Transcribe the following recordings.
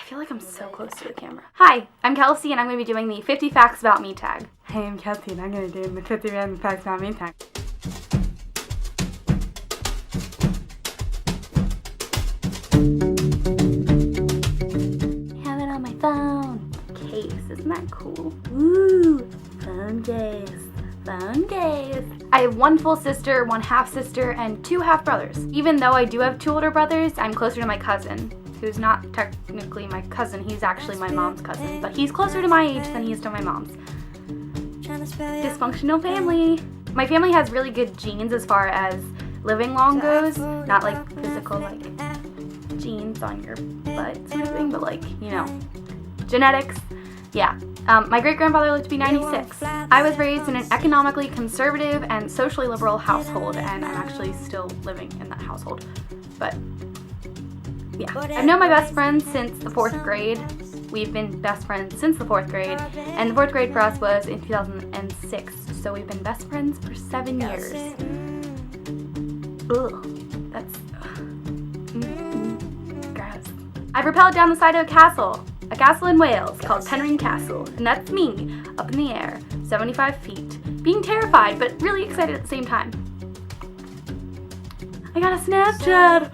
feel like I'm so close to the camera. Hi, I'm Kelsey and I'm going to be doing the 50 Facts About Me tag. Hey, I'm Kelsey and I'm going to do the 50 Random Facts About Me tag. Have it on my phone. Case, isn't that cool? Woo! Phone case. Phone case. I have one full sister, one half sister, and two half brothers. Even though I do have two older brothers, I'm closer to my cousin, who's not technically my cousin. He's actually my mom's cousin, but he's closer to my age than he is to my mom's. Dysfunctional family. My family has really good genes as far as living long goes, not like physical like genes on your butt sort of thing, but like, you know, genetics. Yeah. My great-grandfather lived to be 96. I was raised in an economically conservative and socially liberal household, and I'm actually still living in that household. But yeah, I've known my best friend since the 4th grade. We've been best friends since the 4th grade, and the 4th grade for us was in 2006, so we've been best friends for 7 years. Ugh, that's gross. I've rappelled down the side of a castle in Wales called Penrhyn Castle, and that's me, up in the air, 75 feet, being terrified but really excited at the same time. I got a Snapchat!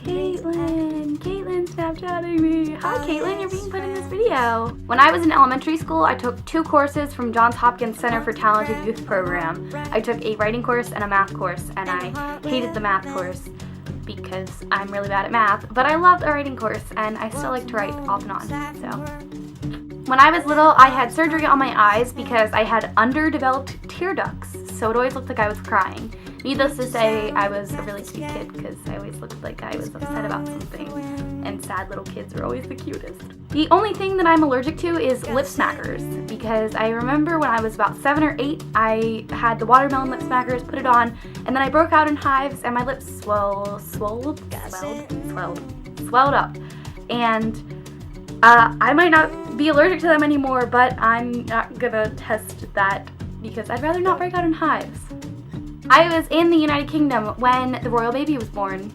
Caitlin Snapchatting me. Hi Caitlin, you're being put in this video. When I was in elementary school, I took 2 courses from Johns Hopkins Center for Talented Youth program. I took a writing course and a math course, and I hated the math course because I'm really bad at math, but I loved a writing course, and I still like to write off and on, so. When I was little, I had surgery on my eyes because I had underdeveloped tear ducts, so it always looked like I was crying. Needless to say, I was a really sweet kid because I always looked like I was upset about something, and sad little kids are always the cutest. The only thing that I'm allergic to is lip smackers, because I remember when I was about 7 or 8, I had the watermelon lip smackers, put it on, and then I broke out in hives and my lips swelled up. And I might not be allergic to them anymore, but I'm not gonna test that because I'd rather not break out in hives. I was in the United Kingdom when the royal baby was born,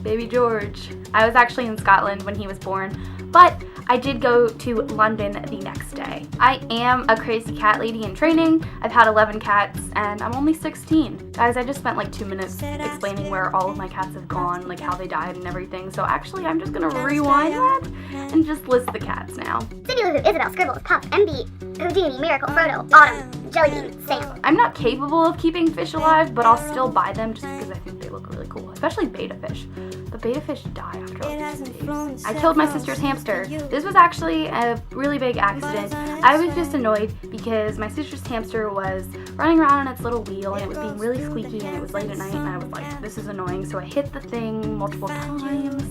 baby George. I was actually in Scotland when he was born, but I did go to London the next day. I am a crazy cat lady in training. I've had 11 cats and I'm only 16. Guys, I just spent like 2 minutes explaining where all of my cats have gone, like how they died and everything, so actually I'm just gonna rewind that and just list the cats now. Cindy, Lulu, Isabel, Scribbles, Puff, MB, Houdini, Miracle, Frodo, Autumn, Jellybean, Sam. I'm not capable of keeping fish alive, but I'll still buy them just because I think they look really cool, especially betta fish. But betta fish die after like 6 days. I killed my sister's hamster. This was actually a really big accident. I was just annoyed because my sister's hamster was running around on its little wheel and it was being really squeaky and it was late at night and I was like, this is annoying. So I hit the thing multiple times,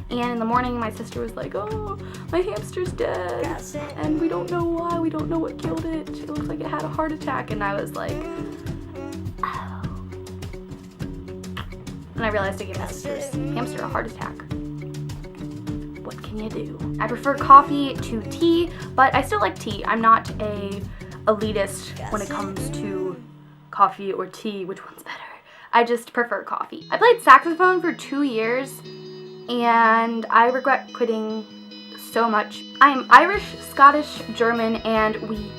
and in the morning my sister was like, oh, my hamster's dead and we don't know why, we don't know what killed it. It looks like it had a heart attack, and I was like, oh. And I realized I gave my sister's hamster a heart attack. What can you do? I prefer coffee to tea, but I still like tea. I'm not a elitist when it comes to coffee or tea, which one's better. I just prefer coffee. I played saxophone for 2 years, and I regret quitting so much. I'm Irish, Scottish, German, and we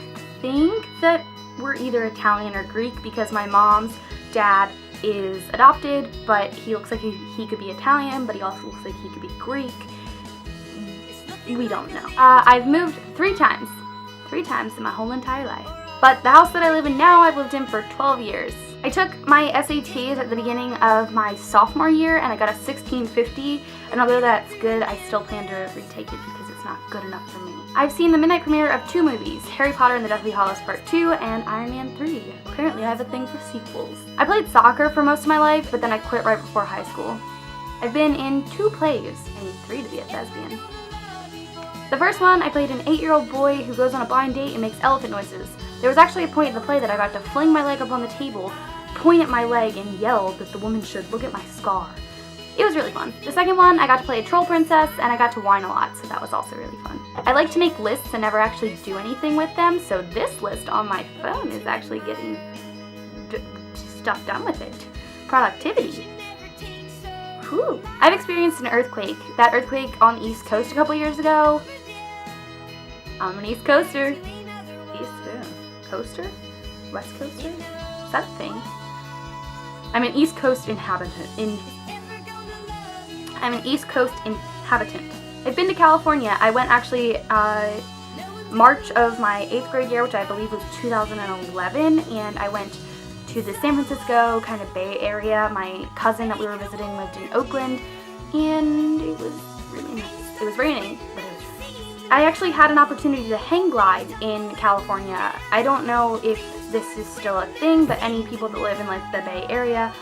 think that we're either Italian or Greek because my mom's dad is adopted, but he looks like he could be Italian, but he also looks like he could be Greek. We don't know. I've moved 3 times in my whole entire life. But the house that I live in now, I've lived in for 12 years. I took my SATs at the beginning of my sophomore year and I got a 1650, and although that's good, I still plan to retake it because it's not good enough for me. I've seen the midnight premiere of 2 movies, Harry Potter and the Deathly Hallows Part 2 and Iron Man 3. Apparently I have a thing for sequels. I played soccer for most of my life, but then I quit right before high school. I've been in 2 plays, I need 3 to be a thespian. The first one, I played an 8-year-old boy who goes on a blind date and makes elephant noises. There was actually a point in the play that I got to fling my leg up on the table, point at my leg, and yell that the woman should look at my scar. It was really fun. The second one, I got to play a troll princess, and I got to whine a lot, so that was also really fun. I like to make lists and never actually do anything with them, so this list on my phone is actually getting stuff done with it. Productivity. Whew. I've experienced an earthquake. That earthquake on the East Coast a couple years ago. I'm an East Coaster. Coaster? West Coaster? Is that a thing? I'm an East Coast inhabitant. I'm an East Coast inhabitant. I've been to California. I went actually March of my 8th grade year, which I believe was 2011, and I went to the San Francisco kind of Bay Area. My cousin that we were visiting lived in Oakland, and it was really nice. It was raining, but it was nice. I actually had an opportunity to hang glide in California. I don't know if this is still a thing, but any people that live in like the Bay Area,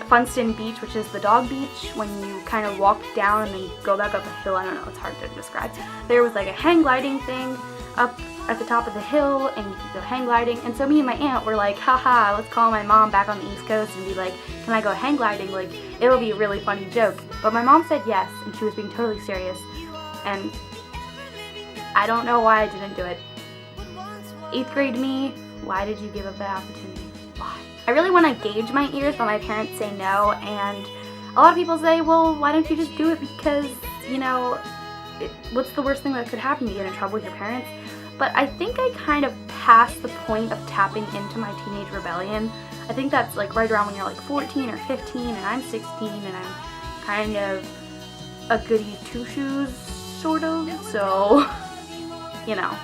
Funston Beach, which is the dog beach, when you kind of walk down and then go back up a hill, I don't know, it's hard to describe. There was like a hang gliding thing up at the top of the hill, and you could go hang gliding. And so me and my aunt were like, haha, let's call my mom back on the East Coast and be like, can I go hang gliding? Like, it'll be a really funny joke. But my mom said yes, and she was being totally serious. And I don't know why I didn't do it. 8th grade me, why did you give up that opportunity? Why? I really want to gauge my ears, but my parents say no, and a lot of people say, well, why don't you just do it because, you know, what's the worst thing that could happen? You get in trouble with your parents? But I think I kind of passed the point of tapping into my teenage rebellion. I think that's like right around when you're like 14 or 15, and I'm 16, and I'm kind of a goody two-shoes, sort of, so, you know.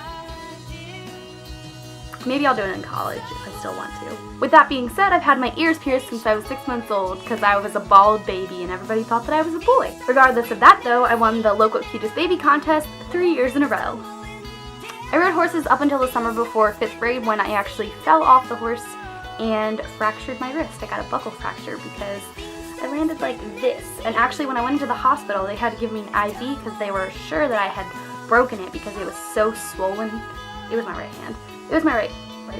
Maybe I'll do it in college if I still want to. With that being said, I've had my ears pierced since I was 6 months old because I was a bald baby and everybody thought that I was a boy. Regardless of that though, I won the local cutest baby contest 3 years in a row. I rode horses up until the summer before 5th grade when I actually fell off the horse and fractured my wrist. I got a buckle fracture because I landed like this. And actually when I went into the hospital, they had to give me an IV because they were sure that I had broken it because it was so swollen. It was my right hand. It was my right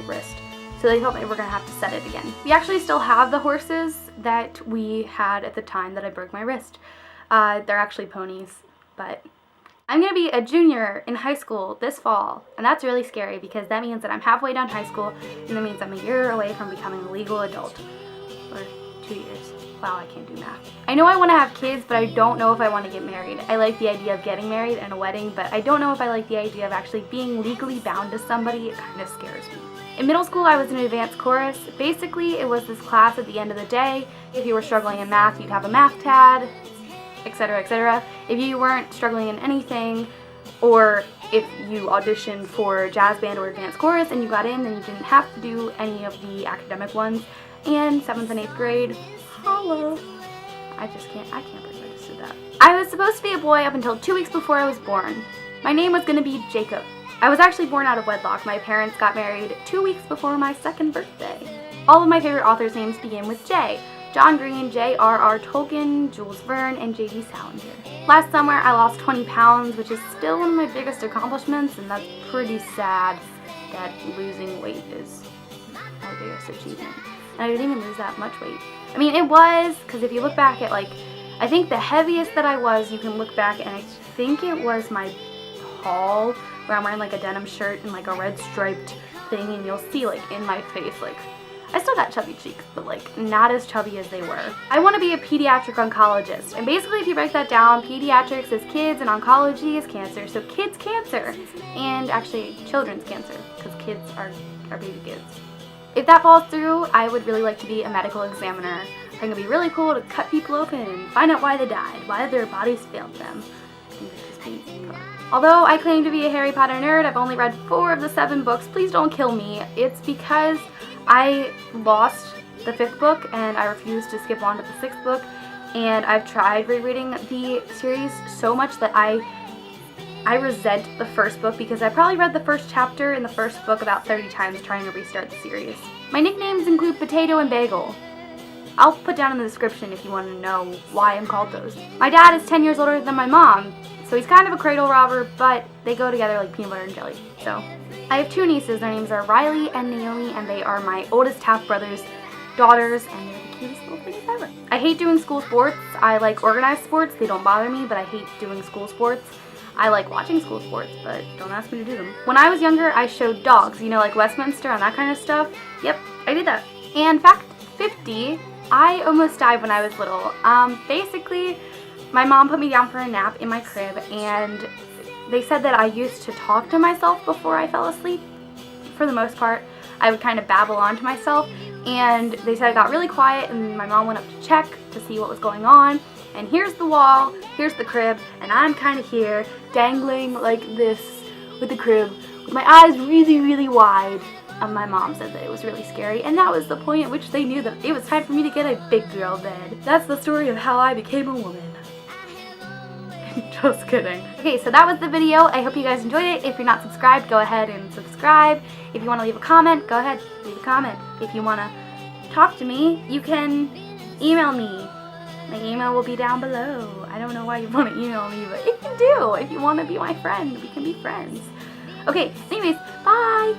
wrist. So they told me we're going to have to set it again. We actually still have the horses that we had at the time that I broke my wrist. They're actually ponies, but I'm going to be a junior in high school this fall, and that's really scary because that means that I'm halfway done high school, and that means I'm a year away from becoming a legal adult. Or 2 years. Wow, I can't do math. I know I want to have kids, but I don't know if I want to get married. I like the idea of getting married and a wedding, but I don't know if I like the idea of actually being legally bound to somebody. It kind of scares me. In middle school, I was in advanced chorus. Basically, it was this class at the end of the day. If you were struggling in math, you'd have a math tad, etc., etc. If you weren't struggling in anything, or if you auditioned for jazz band or advanced chorus and you got in, then you didn't have to do any of the academic ones. And 7th and 8th grade, holla. I can't believe I just did that. I was supposed to be a boy up until 2 weeks before I was born. My name was going to be Jacob. I was actually born out of wedlock. My parents got married 2 weeks before my 2nd birthday. All of my favorite authors' names begin with J. John Green, J.R.R. Tolkien, Jules Verne, and J.D. Salinger. Last summer, I lost 20 pounds, which is still one of my biggest accomplishments, and that's pretty sad that losing weight is my biggest achievement. And I didn't even lose that much weight. I mean, it was, because if you look back at, like, I think the heaviest that I was, you can look back, and I think it was my haul, where I'm wearing, like, a denim shirt and, like, a red striped thing, and you'll see, like, in my face, like, I still got chubby cheeks, but, like, not as chubby as they were. I want to be a pediatric oncologist, and basically, if you break that down, pediatrics is kids, and oncology is cancer, so kids' cancer, and actually, children's cancer, because kids are baby kids. If that falls through, I would really like to be a medical examiner. I think it'd be really cool to cut people open and find out why they died, why their bodies failed them. Although I claim to be a Harry Potter nerd, I've only read 4 of the 7 books. Please don't kill me. It's because I lost the 5th book and I refused to skip on to the 6th book, and I've tried rereading the series so much that I resent the 1st book because I probably read the 1st chapter in the 1st book about 30 times trying to restart the series. My nicknames include Potato and Bagel. I'll put down in the description if you want to know why I'm called those. My dad is 10 years older than my mom, so he's kind of a cradle robber, but they go together like peanut butter and jelly. So, I have 2 nieces. Their names are Riley and Naomi, and they are my oldest half-brother's daughters, and they're the cutest little things ever. I hate doing school sports. I like organized sports. They don't bother me, but I hate doing school sports. I like watching school sports, but don't ask me to do them. When I was younger, I showed dogs, you know, like Westminster and that kind of stuff. Yep, I did that. And fact 50, I almost died when I was little. Basically, my mom put me down for a nap in my crib, and they said that I used to talk to myself before I fell asleep. For the most part, I would kind of babble on to myself, and they said I got really quiet, and my mom went up to check to see what was going on, and here's the wall, here's the crib, and I'm kind of here, dangling like this with the crib, with my eyes really, really wide. My mom said that it was really scary, and that was the point at which they knew that it was time for me to get a big girl bed. That's the story of how I became a woman. Just kidding. Okay, so that was the video. I hope you guys enjoyed it. If you're not subscribed, go ahead and subscribe. If you want to leave a comment, go ahead, leave a comment. If you want to talk to me, you can email me. My email will be down below. I don't know why you want to email me, but if you do, if you want to be my friend, we can be friends. Okay, anyways, bye!